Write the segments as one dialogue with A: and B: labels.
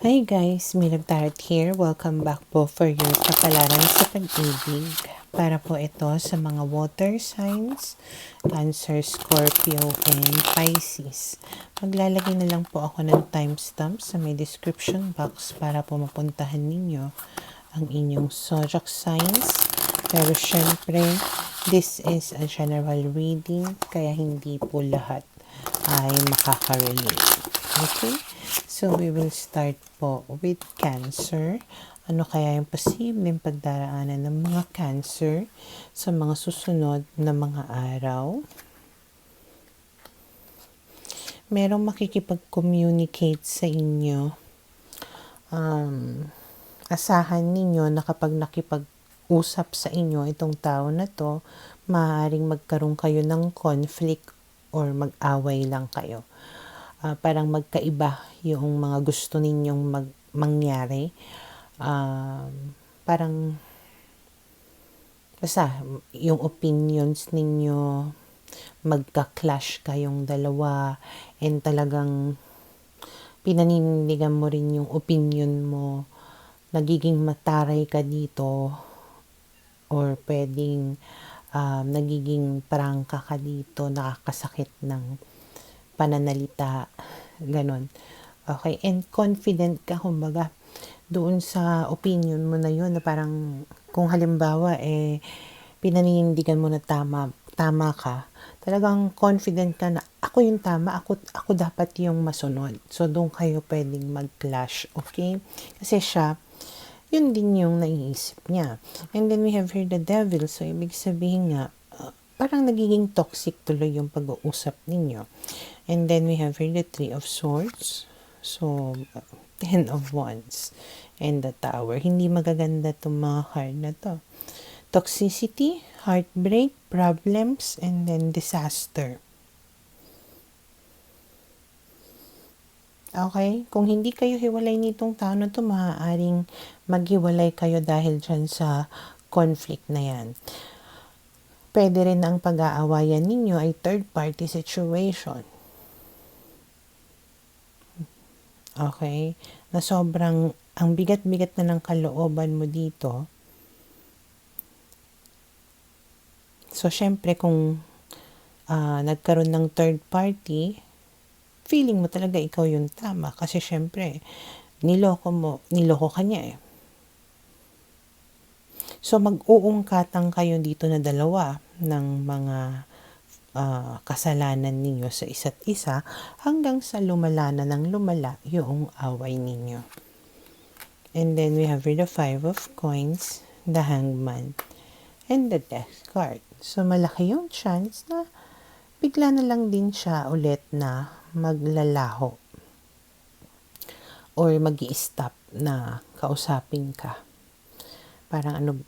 A: Hi guys, Milog Tarot here. Welcome back po for your kapalaran sa pag-ibig. Para po ito sa mga water signs, Cancer, Scorpio, and Pisces. Maglalagay na lang po ako ng timestamp sa may description box para po mapuntahan ninyo ang inyong zodiac signs. Pero syempre, this is a general reading, kaya hindi po lahat ay makaka-relate. Okay? So, we will start po with Cancer. Ano kaya yung posibleng pagdaraanan ng mga Cancer sa mga susunod na mga araw? Merong makikipag-communicate sa inyo. Asahan ninyo na kapag nakipag-usap sa inyo itong tao na to, maaaring magkaroon kayo ng conflict or mag-away lang kayo. Parang magkaiba yung mga gusto ninyong mangyari. Parang basta yung opinions ninyo, magka-clash kayong dalawa, and talagang pinaninindigan mo rin yung opinion mo, nagiging mataray ka dito, or pwedeng nagiging prangka ka dito, nakakasakit ng pananalita, ganon. Okay, and confident ka, kumbaga, doon sa opinion mo na yun, na parang, kung halimbawa, pinaninindigan mo na tama ka, talagang confident ka na, ako yung tama, ako dapat yung masunod. So, doon kayo pwedeng mag-clash, okay? Kasi siya, yun din yung naiisip niya. And then we have here the devil, so ibig sabihin nga, parang nagiging toxic tuloy yung pag-uusap ninyo. And then we have here the Three of Swords. So, 10 of Wands. And the Tower. Hindi magaganda itong mga card na to. Toxicity, heartbreak, problems, and then disaster. Okay? Kung hindi kayo hiwalay nitong tao na to, maaaring maghiwalay kayo dahil dyan sa conflict na yan. Pwede rin ang pag-aawayan ninyo ay third-party situation. Okay? Na sobrang, ang bigat-bigat na ng kalooban mo dito. So, syempre, kung nagkaroon ng third party, feeling mo talaga ikaw yung tama. Kasi syempre, niloko ka niya eh. So, mag-uungkatang kayo dito na dalawa ng mga kasalanan ninyo sa isa't isa hanggang sa lumala na ng lumala yung away ninyo. And then we have the Five of Coins, the Hangman, and the Death card. So malaki yung chance na bigla na lang din siya ulit na maglalaho or mag-i-stop na kausapin ka. Parang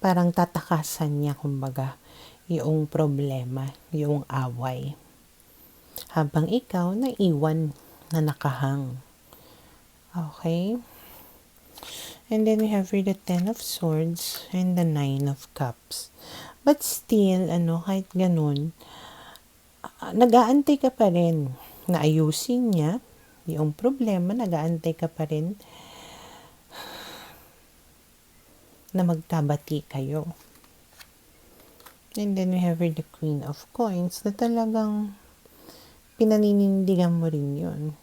A: parang tatakasan niya, kumbaga, yung problema, yung away. Habang ikaw, naiwan na nakahang. Okay? And then we have here the Ten of Swords and the Nine of Cups. But still, kahit ganun, nag-aantay ka pa rin na ayusin niya yung problema, nag-aantay ka pa rin na magkabati kayo. And then we have here the Queen of Coins na talagang pinaninindigan mo rin yun.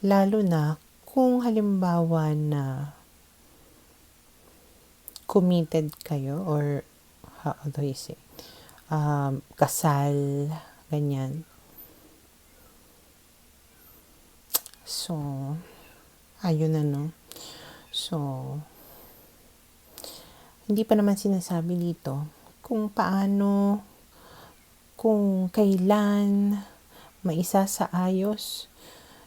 A: Lalo na kung halimbawa na committed kayo or how do I say, kasal, ganyan. So, ayun na, no? So, hindi pa naman sinasabi dito kung paano, kung kailan maisasaayos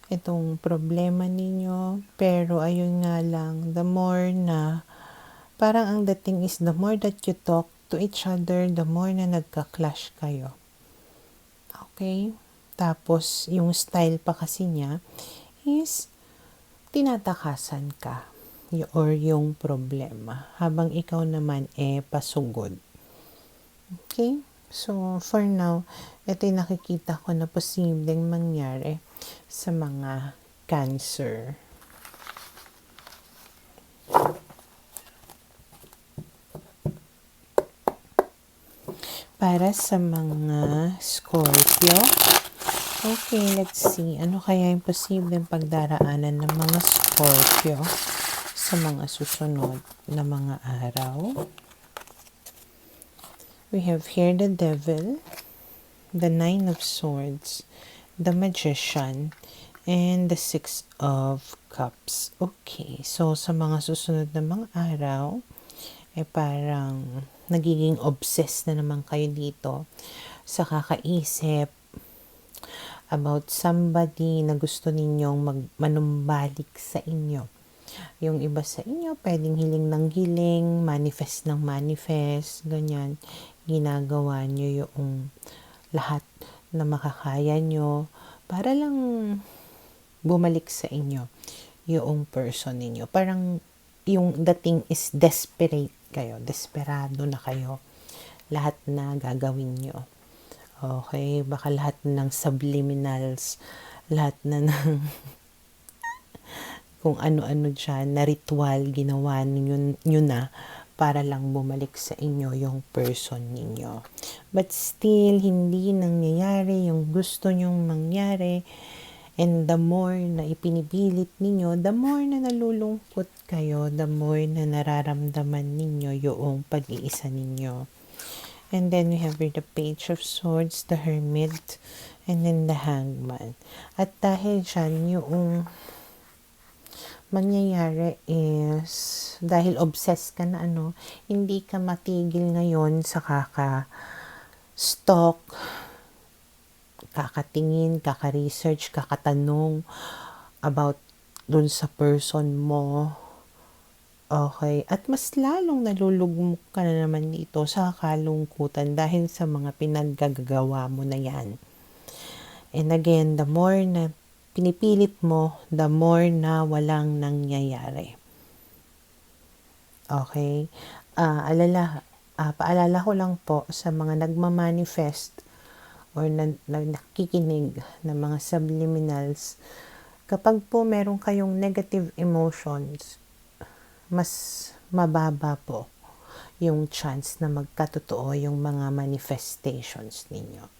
A: itong problema ninyo. Pero ayun nga lang, the more na, parang ang dating is the more that you talk to each other, the more na nagka-clash kayo. Okay? Tapos, yung style pa kasi niya is tinatakasan ka or yung problema, habang ikaw naman pasugod. Okay? So, for now, ito yung nakikita ko na posibleng mangyari sa mga Cancer. Para sa mga Scorpio, okay, let's see. Ano kaya yung posibleng pagdaraanan ng mga Scorpio sa mga susunod na mga araw? We have here the Devil, the Nine of Swords, the Magician, and the Six of Cups. Okay, so sa mga susunod na mga araw, parang nagiging obsessed na naman kayo dito sa kakaisip about somebody na gusto ninyong manumbalik sa inyo. Yung iba sa inyo, pwedeng hiling ng hiling, manifest ng manifest, ganyan. Ginagawa nyo yung lahat na makakaya nyo para lang bumalik sa inyo yung person ninyo. Parang yung dating is desperate kayo, desperado na kayo. Lahat na gagawin nyo. Okay, baka lahat ng subliminals, lahat na ng kung ano-ano dyan, na ritual, ginawa nyo na para lang bumalik sa inyo yung person ninyo. But still, hindi nangyayari yung gusto nyong mangyari. And the more na ipinipilit ninyo, the more na nalulungkot kayo, the more na nararamdaman ninyo yung pag-iisa ninyo. And then we have here the Page of Swords, the Hermit, and then the Hangman. At dahil dyan, yung mangyayari is, dahil obsessed ka na hindi ka matigil ngayon sa kaka-stalk, kakatingin, kaka-research, kakatanong about dun sa person mo. Okay. At mas lalong nalulugmok ka na naman dito sa kalungkutan dahil sa mga pinaggagawa mo na yan. And again, the more na pinipilit mo, the more na walang nangyayari. Okay? Paalala ko lang po sa mga nagmamanifest or nakikinig ng mga subliminals, kapag po meron kayong negative emotions, mas mababa po yung chance na magkatotoo yung mga manifestations ninyo.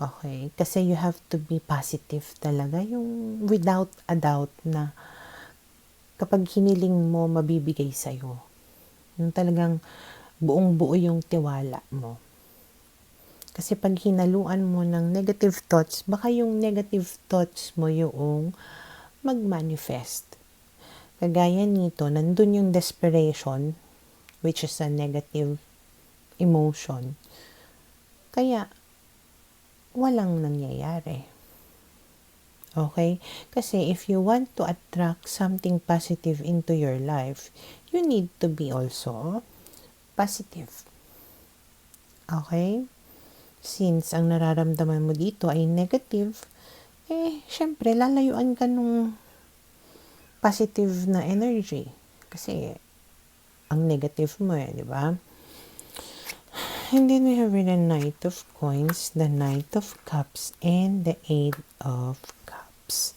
A: Okay? Kasi you have to be positive talaga, yung without a doubt na kapag hiniling mo, mabibigay sa'yo. Yung talagang buong-buo yung tiwala mo. Kasi pag hinaluan mo ng negative thoughts, baka yung negative thoughts mo yung mag-manifest. Kagaya nito, nandun yung desperation, which is a negative emotion. Kaya, walang nangyayari. Okay? Kasi if you want to attract something positive into your life, you need to be also positive. Okay? Since ang nararamdaman mo dito ay negative, syempre, lalayuan ka nung positive na energy. Kasi, ang negative mo di ba? And then we have the Knight of Coins, the Knight of Cups, and the Eight of Cups.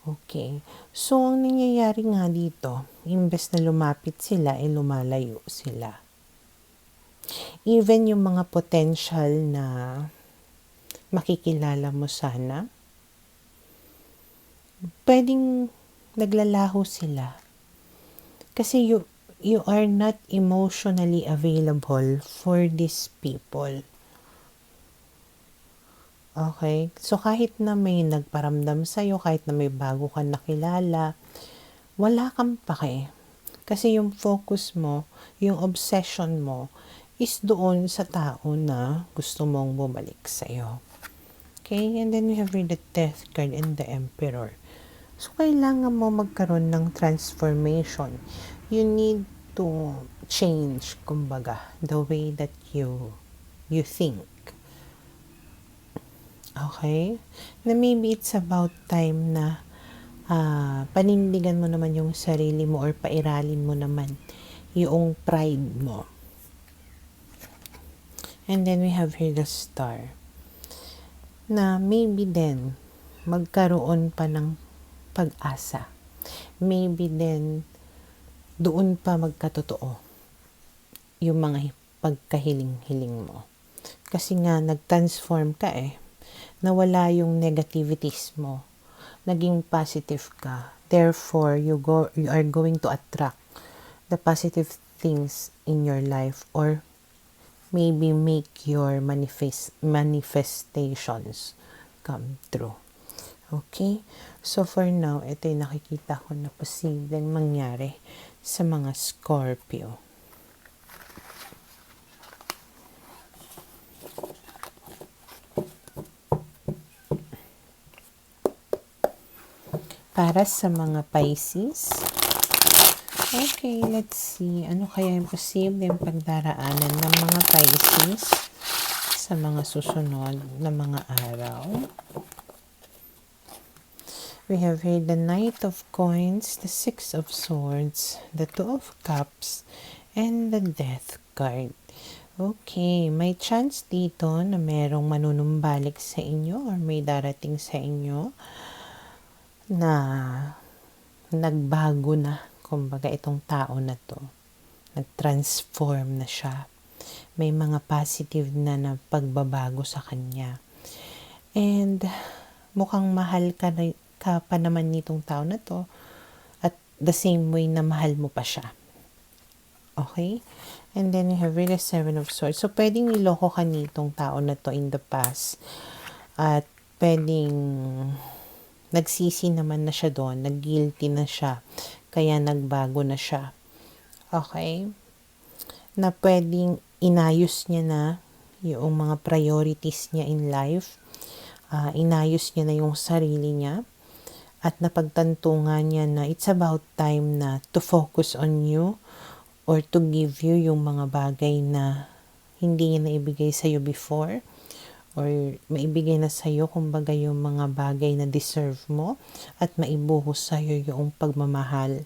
A: Okay. So, ang nangyayari nga dito, imbes na lumapit sila, lumalayo sila. Even yung mga potential na makikilala mo sana, pwedeng naglalaho sila. Kasi you are not emotionally available for these people. Okay? So, kahit na may nagparamdam sa'yo, kahit na may bago kang nakilala, wala kang pake. Kasi yung focus mo, yung obsession mo, is doon sa tao na gusto mong bumalik sa'yo. Okay? And then we have the Death card and the Emperor. So, kailangan mo magkaroon ng transformation. You need to change, kumbaga, the way that you think. Okay? Na maybe it's about time na panindigan mo naman yung sarili mo or pairalin mo naman yung pride mo. And then we have here the Star. Na maybe then, magkaroon pa ng pag-asa. Maybe then, doon pa magkatotoo yung mga pagkahiling-hiling mo. Kasi nga, nag-transform ka nawala yung negativities mo. Naging positive ka. Therefore, you are going to attract the positive things in your life, or maybe make your manifestations come true. Okay? So, for now, ito yung nakikita ko na posibleng mangyari sa mga Scorpio. Para sa mga Pisces, okay, let's see. Ano kaya yung posibleng pagdaraanan ng mga Pisces sa mga susunod na mga araw? We have here the Knight of Coins, the Six of Swords, the Two of Cups, and the Death card. Okay, may chance dito na merong manunumbalik sa inyo or may darating sa inyo na nagbago na, kumbaga itong tao na to, nag-transform na siya. May mga positive na pagbabago sa kanya. And mukhang mahal ka pa naman nitong tao na to, at the same way na mahal mo pa siya. Okay? And then you have really Seven of Swords. So, pwedeng niloko ka nitong tao na to in the past. At pwedeng nagsisi naman na siya doon, nag-guilty na siya, kaya nagbago na siya. Okay? Na pwedeng inayos niya na yung mga priorities niya in life, inayos niya na yung sarili niya, at napagtantungan niya na it's about time na to focus on you or to give you yung mga bagay na hindi niya naibigay sa'yo before, or maibigay na sa'yo, kumbaga yung mga bagay na deserve mo, at maibuhos sa'yo yung pagmamahal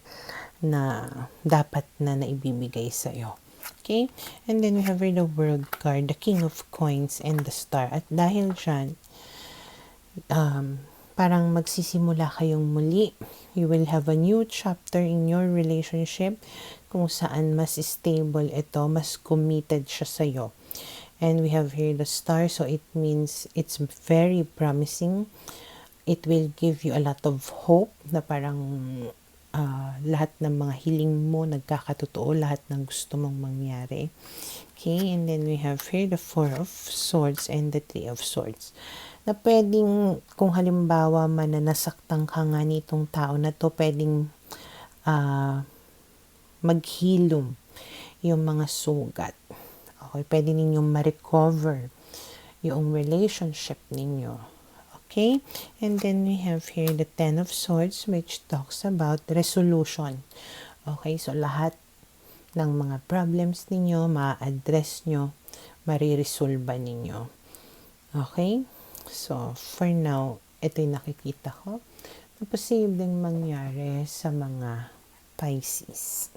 A: na dapat na naibibigay sa'yo. Okay? And then we have the World card, the King of Coins, and the Star. At dahil dyan, parang magsisimula kayong muli. You will have a new chapter in your relationship kung saan mas stable ito, mas committed siya sa'yo. And we have here the Star, so it means it's very promising. It will give you a lot of hope na parang lahat ng mga hiling mo nagkakatotoo, lahat ng gusto mong mangyari. Okay, and then we have here the Four of Swords and the Three of Swords. Na pwedeng, kung halimbawa man na nasaktan ka nga nitong tao na to, pwedeng maghilom yung mga sugat. Okay, pwede ninyong ma-recover yung relationship ninyo. Okay, and then we have here the Ten of Swords, which talks about resolution. Okay, so lahat ng mga problems ninyo, ma-address nyo, mariresolba ninyo. Okay, so for now, ito yung nakikita ko na posibleng mangyari sa mga Pisces.